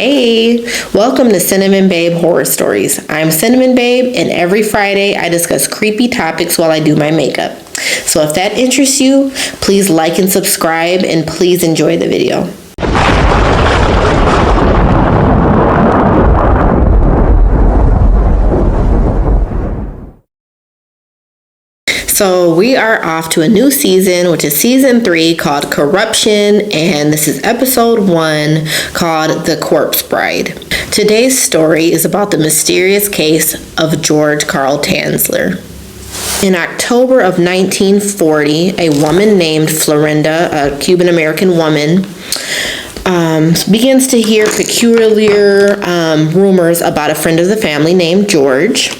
Hey, welcome to Cinnamon Babe Horror Stories. I'm Cinnamon Babe, and every Friday I discuss creepy topics while I do my makeup. So if that interests you, please like and subscribe, and please enjoy the video. So we are off to a new season, which is season 3, called Corruption, and this is episode 1, called The Corpse Bride. Today's story is about the mysterious case of George Carl Tanzler. In October of 1940, a woman named Florinda, a Cuban-American woman, begins to hear peculiar rumors about a friend of the family named George.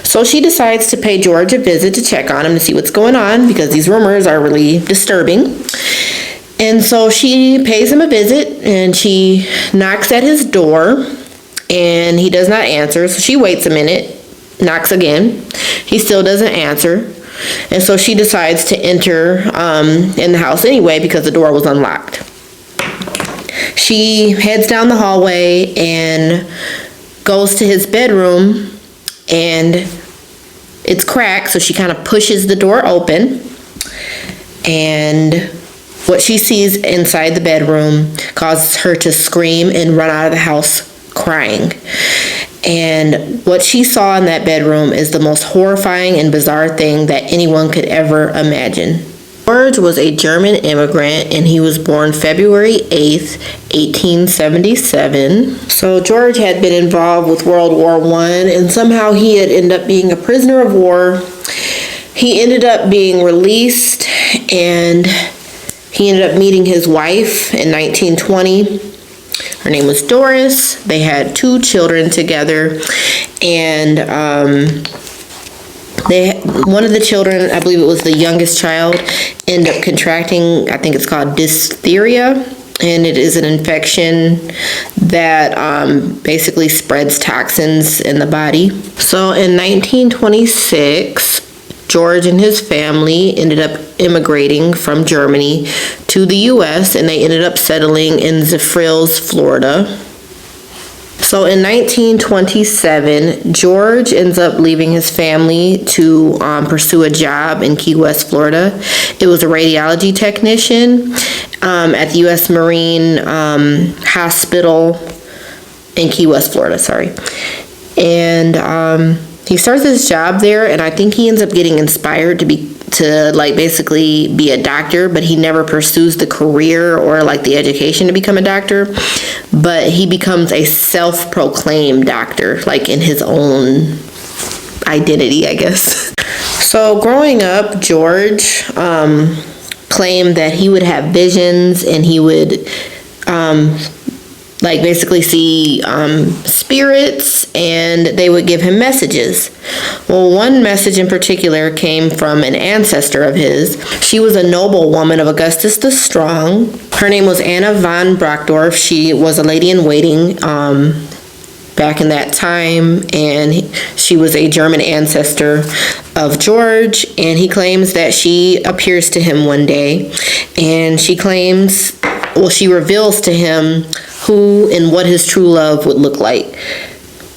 So she decides to pay George a visit to check on him to see what's going on, because these rumors are really disturbing. And so she pays him a visit, and she knocks at his door, and he does not answer. So she waits a minute, knocks again. He still doesn't answer. And so she decides to enter in the house anyway, because the door was unlocked. She heads down the hallway and goes to his bedroom, and it's cracked, so she kind of pushes the door open, and what she sees inside the bedroom causes her to scream and run out of the house crying. And what she saw in that bedroom is the most horrifying and bizarre thing that anyone could ever imagine. George was a German immigrant, and he was born February 8th, 1877. So George had been involved with World War I, and somehow he had ended up being a prisoner of war. He ended up being released, and he ended up meeting his wife in 1920. Her name was Doris. They had 2 children together, and one of the children, I believe it was the youngest child, ended up contracting, I think it's called diphtheria, and it is an infection that basically spreads toxins in the body. So in 1926, George and his family ended up immigrating from Germany to the U.S., and they ended up settling in Zephyrhills, Florida. So in 1927, George ends up leaving his family to pursue a job in Key West, Florida. It was a radiology technician at the U.S. Marine Hospital in Key West, Florida, And he starts his job there, and I think he ends up getting inspired to basically be a doctor, but he never pursues the career or the education to become a doctor. But he becomes a self-proclaimed doctor, in his own identity, I guess. So growing up, George claimed that he would have visions, and he would basically see spirits, and they would give him messages. Well, one message in particular came from an ancestor of his. She was a noble woman of Augustus the Strong. Her name was Anna von Brockdorf. She was a lady in waiting back in that time, and she was a German ancestor of George, and he claims that she appears to him one day, and she reveals to him who and what his true love would look like.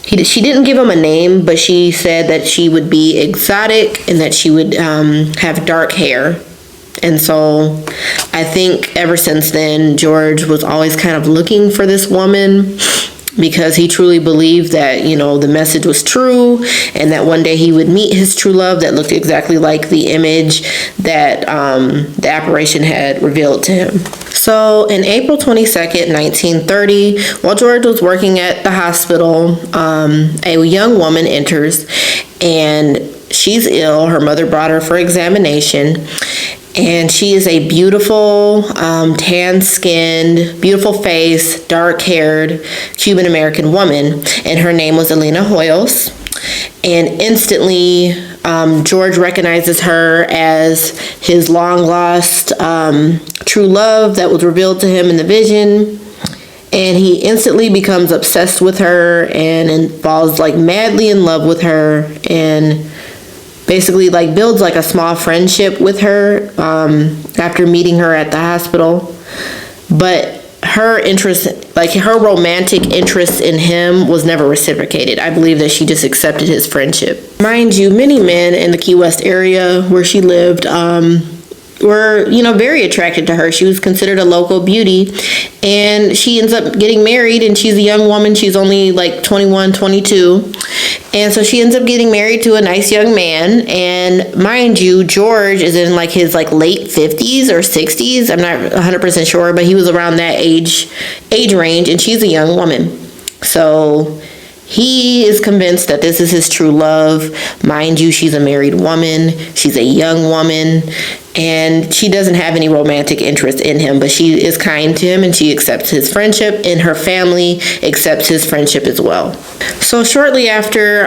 She didn't give him a name, but she said that she would be exotic and that she would have dark hair. And so I think ever since then, George was always kind of looking for this woman, because he truly believed that, the message was true, and that one day he would meet his true love that looked exactly like the image that the apparition had revealed to him. So in April 22nd, 1930, while George was working at the hospital, a young woman enters, and she's ill. Her mother brought her for examination. And she is a beautiful, tan-skinned, beautiful face, dark-haired Cuban-American woman. And her name was Elena Hoyos. And instantly, George recognizes her as his long-lost true love that was revealed to him in the vision. And he instantly becomes obsessed with her and falls madly in love with her, and basically builds a small friendship with her after meeting her at the hospital. But her interest, like her romantic interest in him, was never reciprocated. I believe that she just accepted his friendship. Mind you, many men in the Key West area where she lived were, very attracted to her. She was considered a local beauty, and she ends up getting married, and she's a young woman. She's only like 21, 22. And so she ends up getting married to a nice young man. And mind you, George is in like his like late 50s or 60s. I'm not 100% sure, but he was around that age range, and she's a young woman. So he is convinced that this is his true love. Mind you, she's a married woman. She's a young woman, and she doesn't have any romantic interest in him, but she is kind to him, and she accepts his friendship, and her family accepts his friendship as well. So shortly after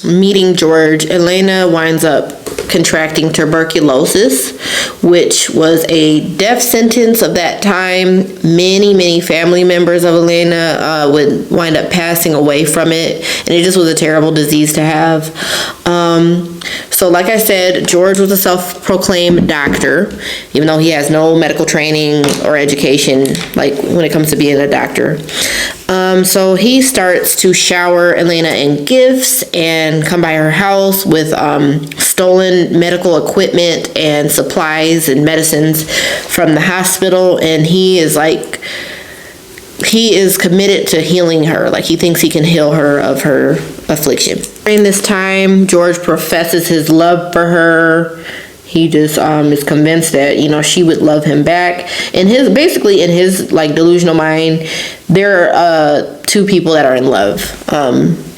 meeting George, Elena winds up contracting tuberculosis, which was a death sentence of that time. Many family members of Elena would wind up passing away from it, and it just was a terrible disease to have. So like I said, George was a self-proclaimed doctor, even though he has no medical training or education, like when it comes to being a doctor. So he starts to shower Elena in gifts and come by her house with stolen medical equipment and supplies and medicines from the hospital, and he is committed to healing her. Like, he thinks he can heal her of her affliction. During this time, George professes his love for her. He just is convinced that, she would love him back. In his like delusional mind, there are two people that are in love.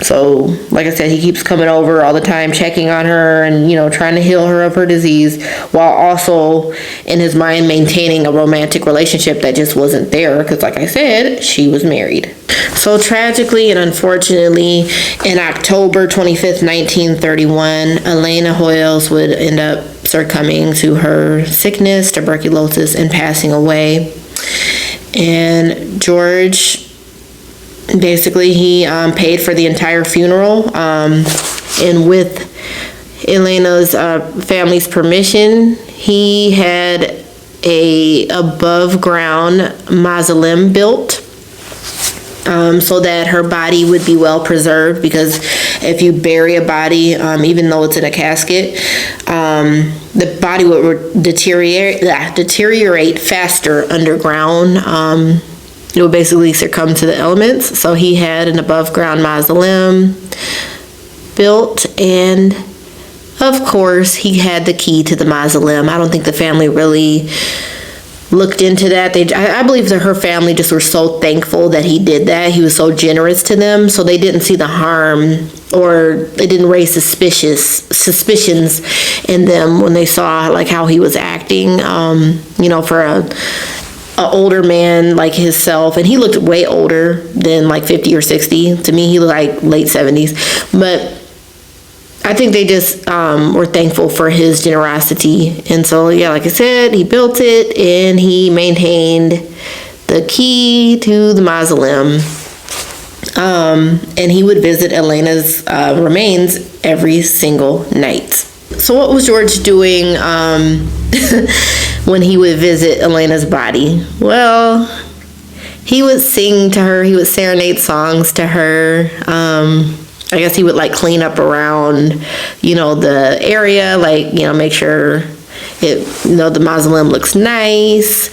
So like I said, he keeps coming over all the time, checking on her and, trying to heal her of her disease, while also in his mind maintaining a romantic relationship that just wasn't there, because like I said, she was married. So tragically and unfortunately, in October 25th, 1931, Elena Hoyos would end up succumbing to her sickness, tuberculosis, and passing away. And George, basically, he paid for the entire funeral, and with Elena's family's permission, he had a above ground mausoleum built, so that her body would be well preserved, because if you bury a body, even though it's in a casket, the body would deteriorate faster underground. It would basically succumb to the elements. So he had an above ground mausoleum built, and of course he had the key to the mausoleum. I don't think the family really looked into that. I believe that her family just were so thankful that he did that. He was so generous to them, so they didn't see the harm, or they didn't raise suspicions in them when they saw like how he was acting. For a older man like himself, and he looked way older than like 50 or 60. To me, he looked like late 70s, but I think they just were thankful for his generosity. And so, yeah, like I said, he built it, and he maintained the key to the mausoleum. And he would visit Elena's remains every single night. So what was George doing when he would visit Elena's body? Well, he would sing to her. He would serenade songs to her. I guess he would like clean up around, the area, like, make sure the mausoleum looks nice.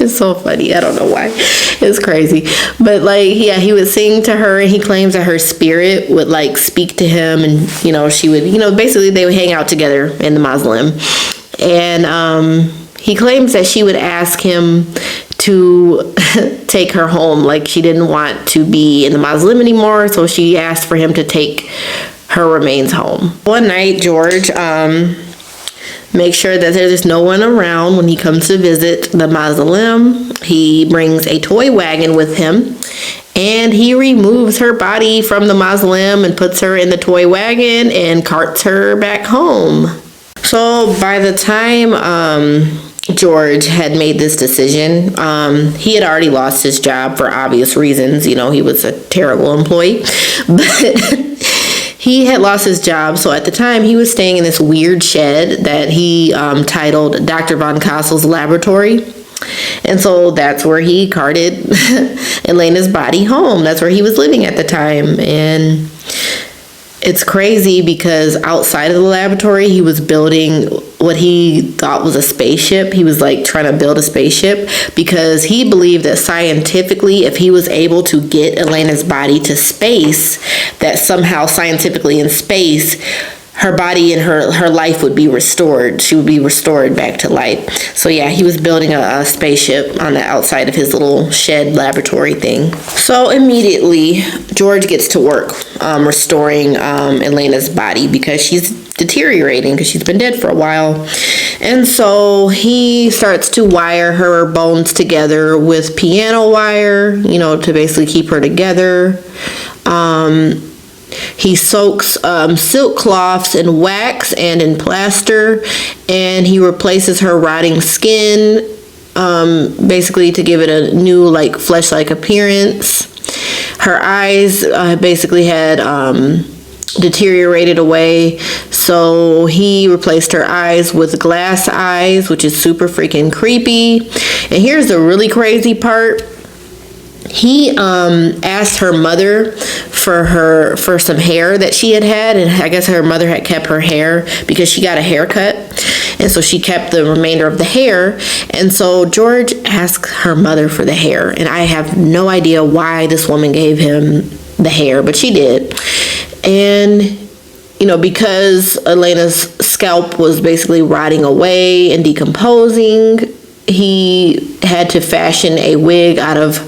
It's so funny. I don't know why. It's crazy. But he would sing to her, and he claims that her spirit would like speak to him, and, she would, basically they would hang out together in the mausoleum. And he claims that she would ask him to take her home. Like, she didn't want to be in the mausoleum anymore, so she asked for him to take her remains home. One night, George makes sure that there's no one around when he comes to visit the mausoleum. He brings a toy wagon with him, and he removes her body from the mausoleum and puts her in the toy wagon and carts her back home. So by the time George had made this decision, he had already lost his job for obvious reasons. He was a terrible employee, but he had lost his job. So at the time, he was staying in this weird shed that he titled Dr. Von Kassel's Laboratory. And so that's where he carted Elena's body home. That's where he was living at the time. And it's crazy because outside of the laboratory, he was building what he thought was a spaceship. He was like trying to build a spaceship because he believed that scientifically, if he was able to get Elena's body to space, that somehow scientifically in space, her body and her life would be restored. She would be restored back to life. So yeah, he was building a spaceship on the outside of his little shed laboratory thing. So immediately, George gets to work restoring Elena's body because she's deteriorating because she's been dead for a while. And so he starts to wire her bones together with piano wire, to basically keep her together. He soaks silk cloths in wax and in plaster, and he replaces her rotting skin, basically to give it a new, like, flesh-like appearance. Her eyes basically had deteriorated away, so he replaced her eyes with glass eyes, which is super freaking creepy. And here's the really crazy part. He asked her mother for some hair that she had, and I guess her mother had kept her hair because she got a haircut, and so she kept the remainder of the hair. And so George asked her mother for the hair, and I have no idea why this woman gave him the hair, but she did. And because Elena's scalp was basically rotting away and decomposing, he had to fashion a wig out of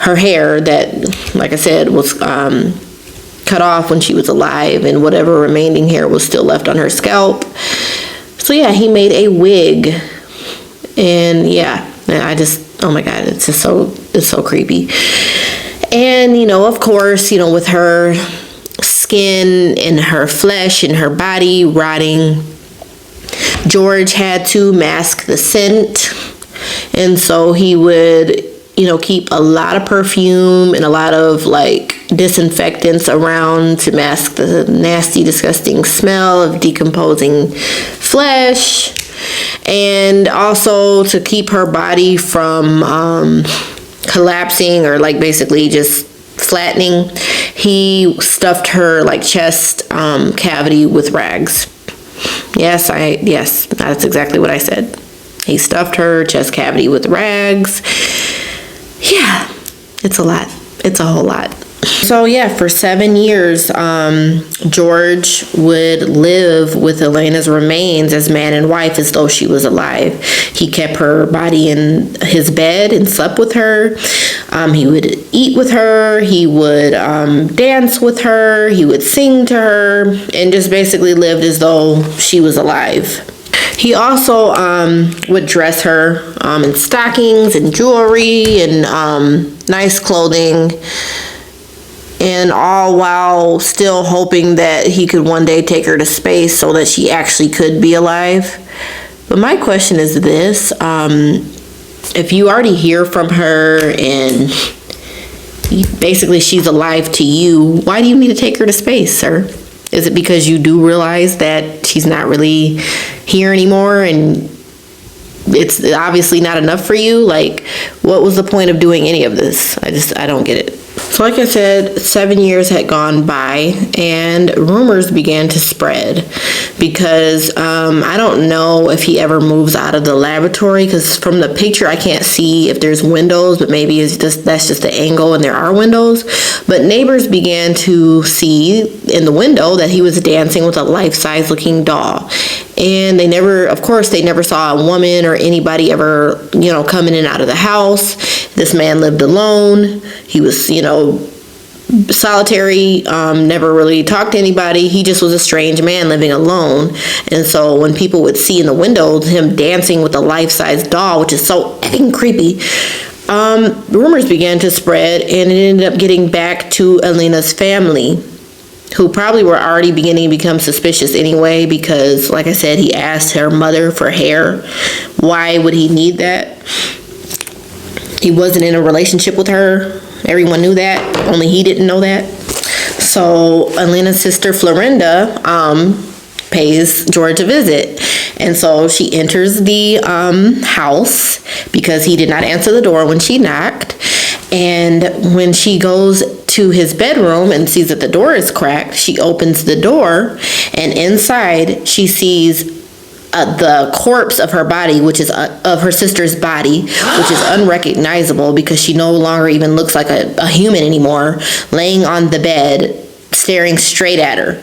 her hair that, like I said, was cut off when she was alive, and whatever remaining hair was still left on her scalp. So yeah, he made a wig. And yeah, oh my God, it's so creepy. And of course, with her skin and her flesh and her body rotting, George had to mask the scent. And so he would keep a lot of perfume and a lot of like disinfectants around to mask the nasty, disgusting smell of decomposing flesh, and also to keep her body from collapsing or like basically just flattening. He stuffed her like chest cavity with rags. Yes, that's exactly what I said. He stuffed her chest cavity with rags. Yeah, it's a lot. It's a whole lot. So yeah, for 7 years, George would live with Elena's remains as man and wife as though she was alive. He kept her body in his bed and slept with her. He would eat with her. He would dance with her. He would sing to her, and just basically lived as though she was alive. He also would dress her in stockings and jewelry and nice clothing, and all while still hoping that he could one day take her to space so that she actually could be alive. But my question is this: if you already hear from her and basically she's alive to you, why do you need to take her to space, sir? Is it because you do realize that she's not really here anymore and it's obviously not enough for you? Like, what was the point of doing any of this? I don't get it. So like I said, 7 years had gone by and rumors began to spread because I don't know if he ever moves out of the laboratory, because from the picture I can't see if there's windows, but maybe that's just the angle and there are windows. But neighbors began to see in the window that he was dancing with a life-size looking doll. And they never saw a woman or anybody ever, come in and out of the house. This man lived alone. He was, solitary, never really talked to anybody. He just was a strange man living alone. And so when people would see in the windows him dancing with a life-size doll, which is so effing creepy, rumors began to spread, and it ended up getting back to Elena's family, who probably were already beginning to become suspicious anyway, because like I said, he asked her mother for hair. Why would he need that? He wasn't in a relationship with her. Everyone knew that, only he didn't know that. So Elena's sister Florinda pays George a visit, And so she enters the house because he did not answer the door when she knocked. And when she goes to his bedroom and sees that the door is cracked, she opens the door, and inside she sees the corpse of her body, which is of her sister's body, which is unrecognizable because she no longer even looks like a human anymore, laying on the bed, staring straight at her,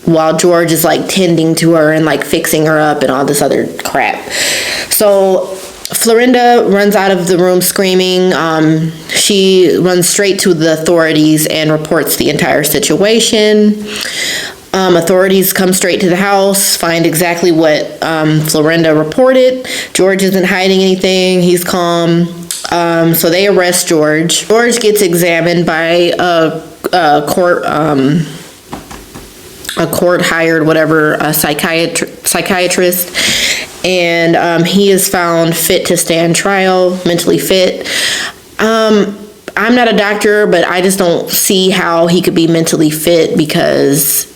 while George is like tending to her and like fixing her up and all this other crap. So Florinda runs out of the room screaming. She runs straight to the authorities and reports the entire situation. Authorities come straight to the house, find exactly what Florinda reported. George isn't hiding anything. He's calm. So they arrest George. George gets examined by a court hired a psychiatrist, and he is found fit to stand trial, mentally fit. I'm not a doctor, but I just don't see how he could be mentally fit because,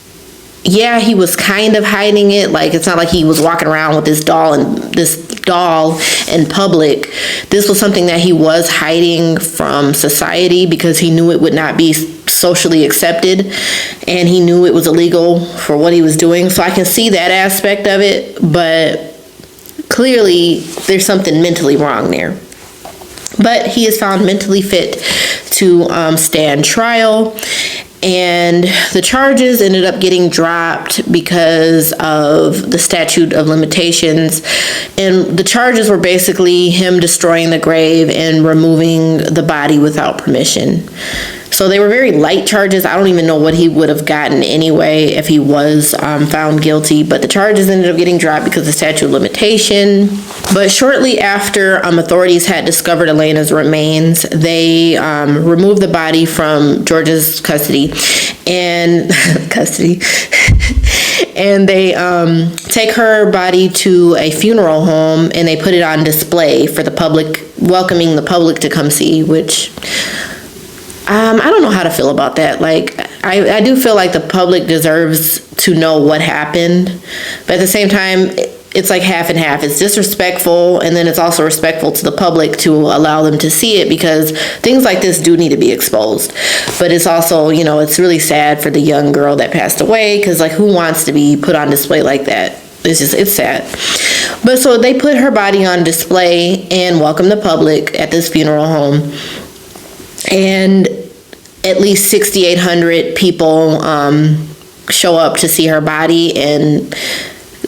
yeah, he was kind of hiding it. Like, it's not like he was walking around with this doll in public. This was something that he was hiding from society because he knew it would not be socially accepted, and he knew it was illegal for what he was doing. So I can see that aspect of it, but clearly there's something mentally wrong there. But he is found mentally fit to stand trial. And the charges ended up getting dropped because of the statute of limitations. And the charges were basically him destroying the grave and removing the body without permission. So they were very light charges. I don't even know what he would have gotten anyway if he was found guilty. But the charges ended up getting dropped because of the statute of limitation. But shortly after authorities had discovered Elena's remains, they removed the body from George's custody. And and they take her body to a funeral home, and they put it on display for the public, welcoming the public to come see, which I don't know how to feel about that. Like, I do feel like the public deserves to know what happened, but at the same time, it's like half and half. It's disrespectful, and then it's also respectful to the public to allow them to see it, because things like this do need to be exposed. But it's also, it's really sad for the young girl that passed away, because like, who wants to be put on display like that? It's sad. But so they put her body on display and welcomed the public at this funeral home. And at least 6,800 people show up to see her body in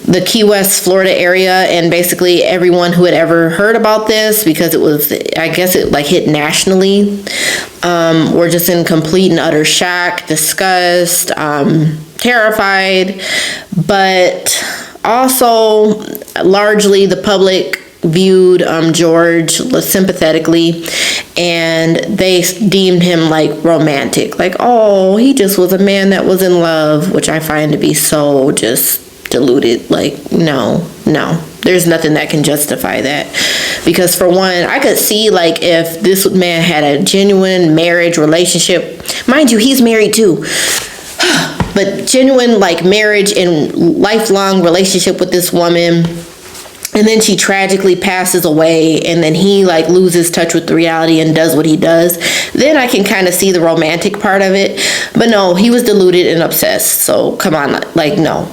the Key West, Florida area. And basically everyone who had ever heard about this, because it was, I guess it like hit nationally, were just in complete and utter shock, disgust, terrified. But also largely the public viewed George sympathetically, and they deemed him like romantic, like, oh, he just was a man that was in love, which I find to be so just deluded. Like, no, there's nothing that can justify that. Because for one, I could see like if this man had a genuine marriage relationship, mind you, he's married too, but genuine like marriage and lifelong relationship with this woman, and then she tragically passes away, and then he like loses touch with the reality and does what he does, then I can kind of see the romantic part of it. But no, he was deluded and obsessed. So come on, like, no.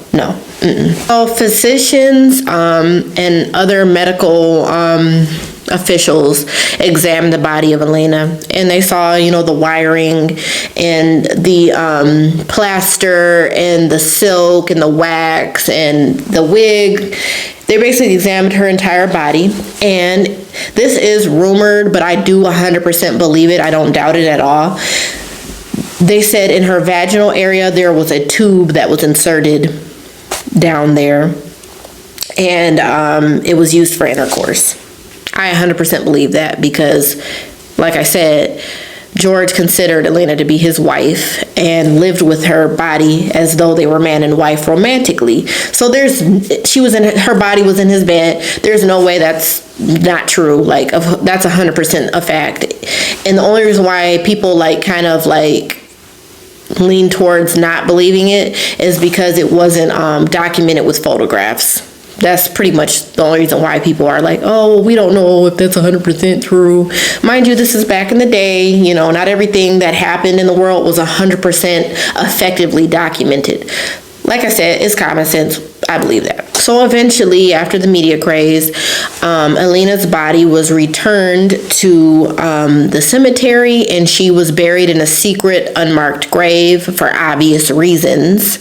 So physicians and other medical officials examined the body of Elena, and they saw, the wiring and the plaster and the silk and the wax and the wig. They basically examined her entire body, and this is rumored, but I do 100% believe it. I don't doubt it at all. They said in her vaginal area there was a tube that was inserted down there, and it was used for intercourse. I 100% believe that because, like I said, George considered Elena to be his wife and lived with her body as though they were man and wife romantically. So her body was in his bed. There's no way that's not true. Like, that's 100% a fact. And the only reason why people like kind of like lean towards not believing it is because it wasn't documented with photographs. That's pretty much the only reason why people are like, oh, we don't know if that's 100% true. Mind you, this is back in the day. You know, not everything that happened in the world was 100% effectively documented. Like I said, it's common sense. I believe that. So eventually, after the media craze, Elena's body was returned to the cemetery, and she was buried in a secret, unmarked grave for obvious reasons.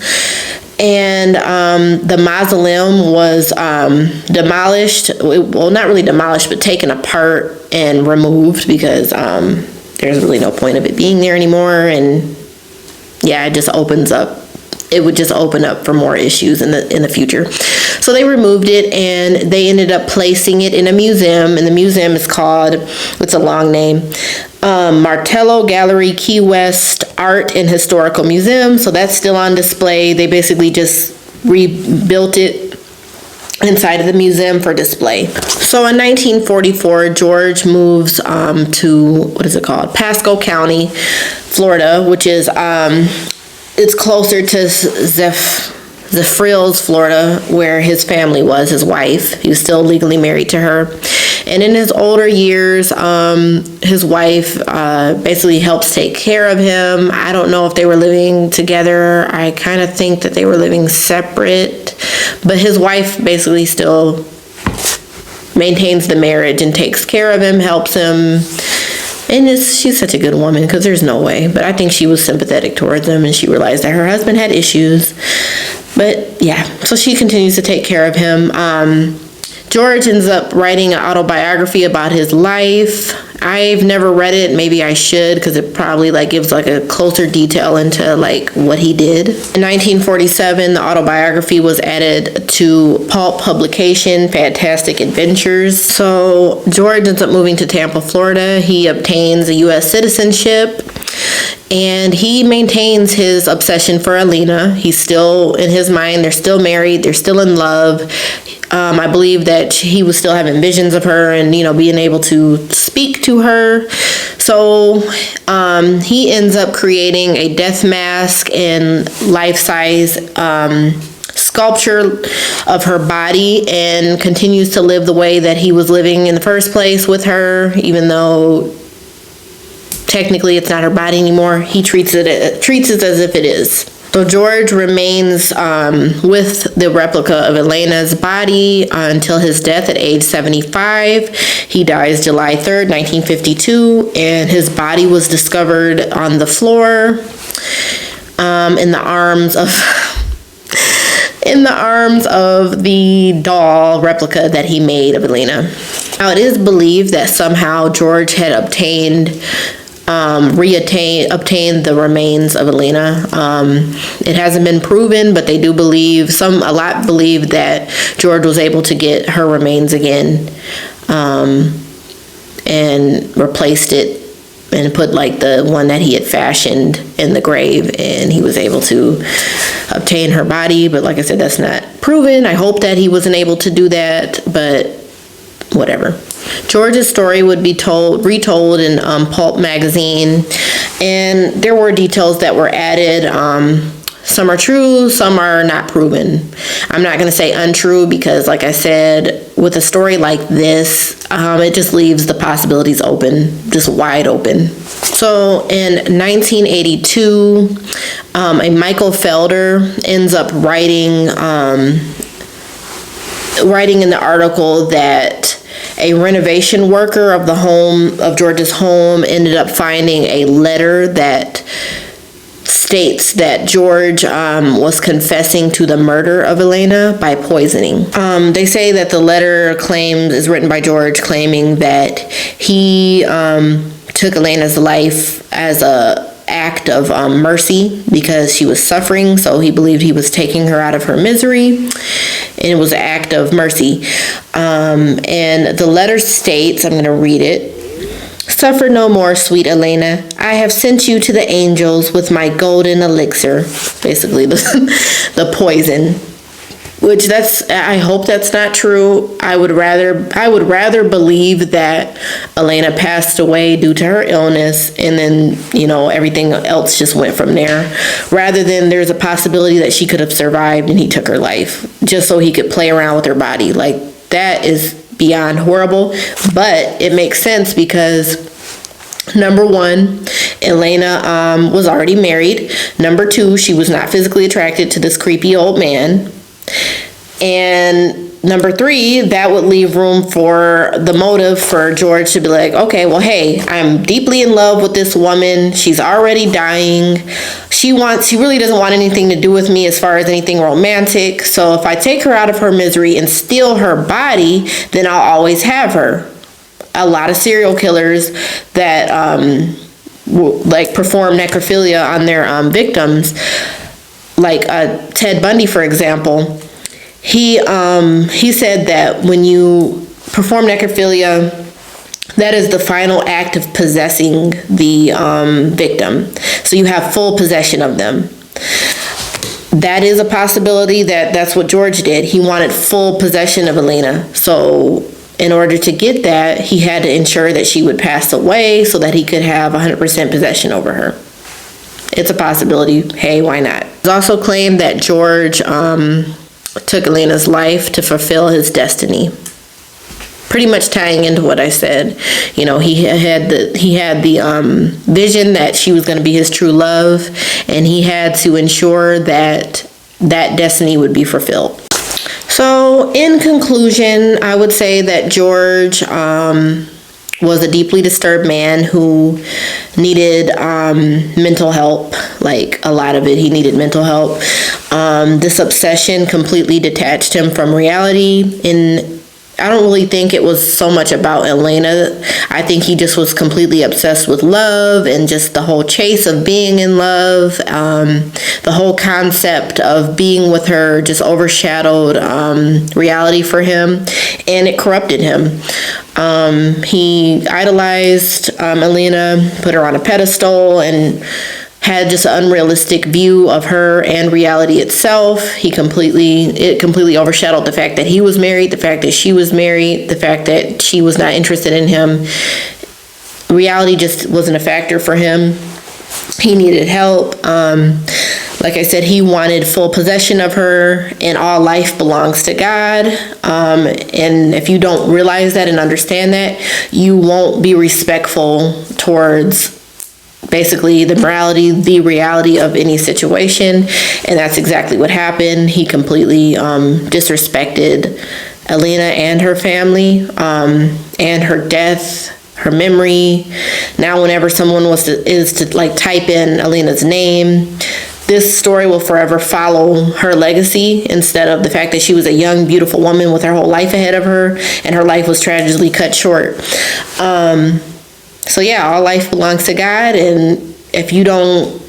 And the mausoleum was demolished. Well, not really demolished, but taken apart and removed because there's really no point of it being there anymore. And yeah, it just opens up. It would just open up for more issues in the future. So they removed it, and they ended up placing it in a museum. And the museum is called, it's a long name, Martello Gallery Key West Art and Historical Museum. So that's still on display. They basically just rebuilt it inside of the museum for display. So in 1944, George moves to, what is it called? Pasco County, Florida, which is, it's closer to Zephyril's, Florida, where his family was, his wife. He was still legally married to her. And in his older years, his wife basically helps take care of him. I don't know if they were living together. I kind of think that they were living separate. But his wife basically still maintains the marriage and takes care of him, helps him. And she's such a good woman, because there's no way. But I think she was sympathetic towards him, and she realized that her husband had issues. But yeah, so she continues to take care of him. George ends up writing an autobiography about his life. I've never read it. Maybe I should, because it probably gives a closer detail into what he did. In 1947, the autobiography was added to pulp publication Fantastic Adventures. So George ends up moving to Tampa, Florida. He obtains a U.S. citizenship, and he maintains his obsession for Elena. He's still, in his mind, they're still married, they're still in love. I believe that he was still having visions of her and, being able to speak to her. So he ends up creating a death mask and life-size sculpture of her body, and continues to live the way that he was living in the first place with her, even though technically it's not her body anymore. He treats it as if it is. So George remains with the replica of Elena's body until his death at age 75. He dies July 3rd, 1952, and his body was discovered on the floor in the arms of the doll replica that he made of Elena. Now, it is believed that somehow George had obtained the remains of Elena. It hasn't been proven, but they do believe, a lot believe that George was able to get her remains again, and replaced it and put the one that he had fashioned in the grave, and he was able to obtain her body. But like I said, that's not proven. I hope that he wasn't able to do that, but whatever. George's story would be retold in Pulp magazine, and there were details that were added. Some are true, some are not proven. I'm not going to say untrue, because like I said, with a story like this, it just leaves the possibilities open, just wide open. So in 1982, a Michael Felder ends up writing in the article that a renovation worker of George's home ended up finding a letter that states that George was confessing to the murder of Elena by poisoning. They say that the letter is written by George, claiming that he took Elena's life as a act of mercy because she was suffering, so he believed he was taking her out of her misery, and it was an act of mercy. And the letter states, I'm going to read it: "Suffer no more, sweet Elena. I have sent you to the angels with my golden elixir," basically the poison which I hope that's not true. I would rather believe that Elena passed away due to her illness, and then, you know, everything else just went from there, rather than there's a possibility that she could have survived and he took her life just so he could play around with her body. Like, that is beyond horrible. But it makes sense because, number one, Elena was already married. Number two, she was not physically attracted to this creepy old man. And number three, that would leave room for the motive for George to be like, okay, well, hey, I'm deeply in love with this woman. She's already dying. She really doesn't want anything to do with me as far as anything romantic. So if I take her out of her misery and steal her body, then I'll always have her. A lot of serial killers that like perform necrophilia on their victims, like Ted Bundy, for example. He said that when you perform necrophilia, that is the final act of possessing the victim. So you have full possession of them. That is a possibility that's what George did. He wanted full possession of Elena. So in order to get that, he had to ensure that she would pass away so that he could have 100% possession over her. It's a possibility. Hey, why not? It's also claimed that George took Elena's life to fulfill his destiny. Pretty much tying into what I said. You know, he had the vision that she was going to be his true love, and he had to ensure that that destiny would be fulfilled. So, in conclusion, I would say that George was a deeply disturbed man who needed mental help. Like, a lot of it, he needed mental help. This obsession completely detached him from reality. And I don't really think it was so much about Elena. I think he just was completely obsessed with love and just the whole chase of being in love. The whole concept of being with her just overshadowed reality for him, and it corrupted him. He idolized Elena, put her on a pedestal, and had just an unrealistic view of her and reality itself. It completely overshadowed the fact that he was married, the fact that she was married, the fact that she was not interested in him. Reality just wasn't a factor for him. He needed help. Like I said, he wanted full possession of her, and all life belongs to God. And if you don't realize that and understand that, you won't be respectful towards basically the reality of any situation. And that's exactly what happened. He completely disrespected Elena and her family, and her death, her memory. Now whenever someone is to like type in Elena's name, this story will forever follow her legacy, instead of the fact that she was a young, beautiful woman with her whole life ahead of her, and her life was tragically cut short. So yeah, all life belongs to God, and if you don't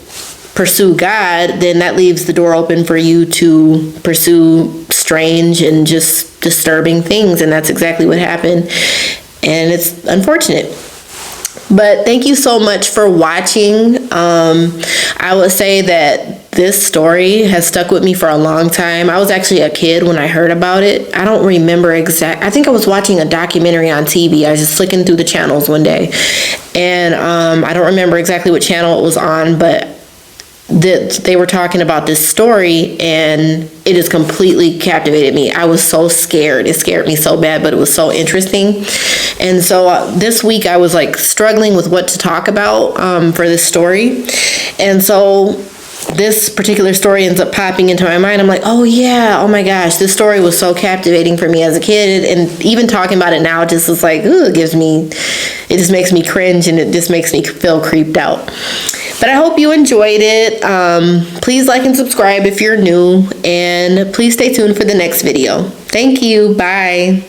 pursue God, then that leaves the door open for you to pursue strange and just disturbing things, and that's exactly what happened, and it's unfortunate. But thank you so much for watching. I would say that this story has stuck with me for a long time. I was actually a kid when I heard about it. I don't remember I think I was watching a documentary on TV. I was just flicking through the channels one day. And I don't remember exactly what channel it was on, but they were talking about this story, and it just completely captivated me. I was so scared. It scared me so bad, but it was so interesting. And so this week I was like struggling with what to talk about for this story. And so this particular story ends up popping into my mind. I'm like, oh yeah, oh my gosh, this story was so captivating for me as a kid. And even talking about it now just is like, ooh, it just makes me cringe, and it just makes me feel creeped out. But I hope you enjoyed it. Please like and subscribe if you're new, and please stay tuned for the next video. Thank you. Bye.